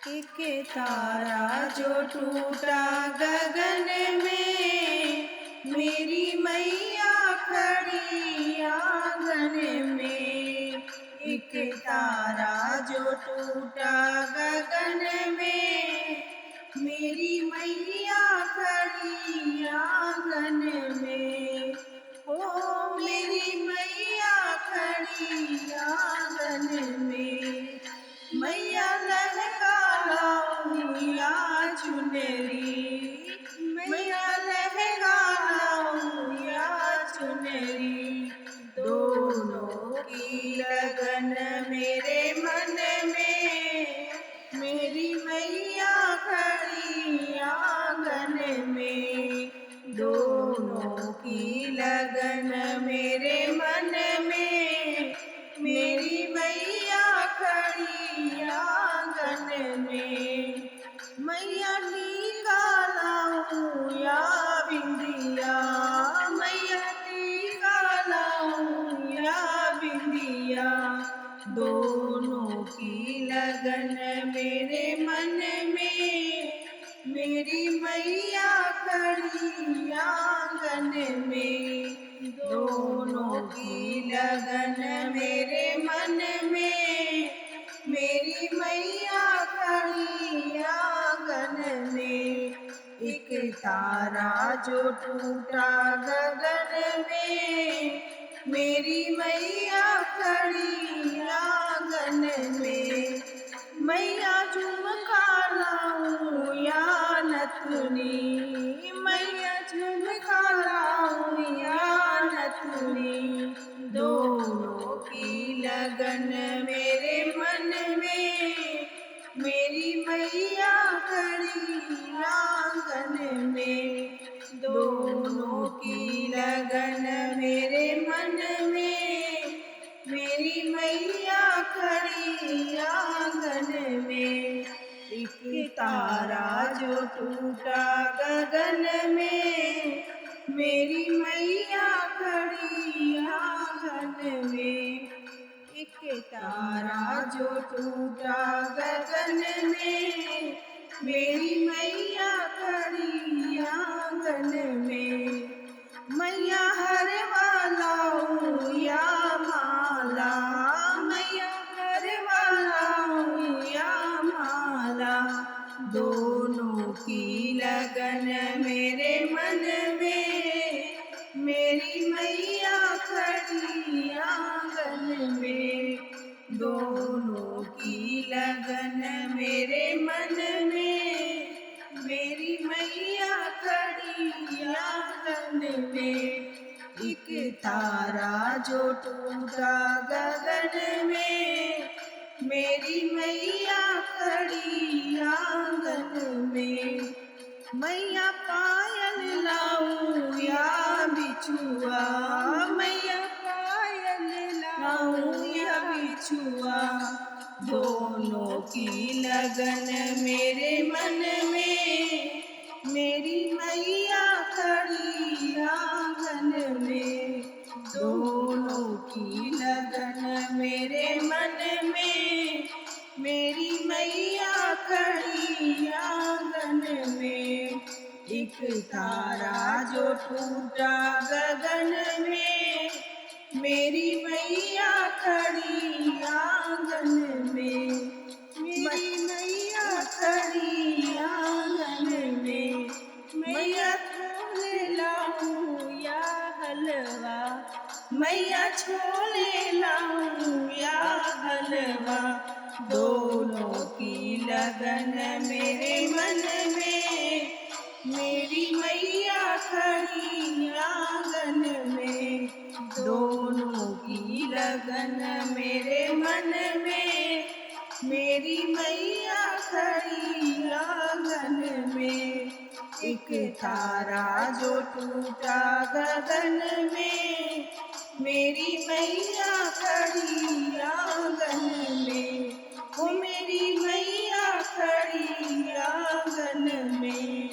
एक तारा जो टूटा गगन में, मेरी मैया खड़ी आंगन में। एक तारा जो टूटा गगन में, मेरी मैया खड़ी आंगन में। ओ मेरी मैया खड़ी आंगन में। मैया लहका लाऊं या चुनरी, मैया लहका लाऊं या चुनरी। दोनों की लगन मेरे मन में, मेरी मैया खड़ी आंगन में। दोनों की लगन मेरे मन में, मेरी मैया खड़ी आंगन में। मैया टीका लाऊं या बिंदिया, मैया टीका लाऊं या बिंदिया। दोनों की लगन मेरे मन में, मेरी मैया खड़ी आंगन में। दोनों की लगन मेरे मन में, मेरी मैया खड़ी आंगन में। एक तारा जो टूटा गगन में, मेरी मैया खड़ी आंगन में। मैया झुमका लाऊं या नथुनी, मैया झुमका लाऊं या नथुनी। दोनों की लगन मेरे मन में, मेरी मैया खड़ी आंगन में। दोनों की लगन मेरे मन में, मेरी मैया खड़ी आंगन में। एक तारा जो टूटा गगन में, मेरी मैया खड़ी आंगन में। एक तारा जो टूटा गगन में, मेरी मैया खड़ी आंगन में। मैया हरवा लाऊं या माला, मैया हरवा लाऊं या माला। दोनों की लगन मेरे मन में, मेरी मैया खड़ी आंगन में। दोनों की लगन मेरे मन में, मेरी मैया खड़ी आंगन में। एक तारा जो टूटा गगन में, मेरी मैया खड़ी आंगन में। मैया पायल लाऊं या बिछुआ, मैया पायल लाऊं या बिछुआ। दोनों की लगन मेरे मन में, मेरी मैया खड़ी आंगन में। दोनों की लगन मेरे मन में, मेरी मैया खड़ी आंगन में। एक तारा जो टूटा गगन में, मेरी मैया खड़ी आंगन में। मेरी मैया खड़ी आंगन में। मैया छोले लाऊं या हलवा, मैया छोले लाऊं या हलवा। दोनों की लगन मेरे मन में, मेरी मैया खड़ी आंगन में। दोनों की लगन मेरे मन में, मेरी मैया खड़ी आंगन में। एक तारा जो टूटा गगन में, मेरी मैया खड़ी आंगन में। ओ मेरी मैया खड़ी आंगन में।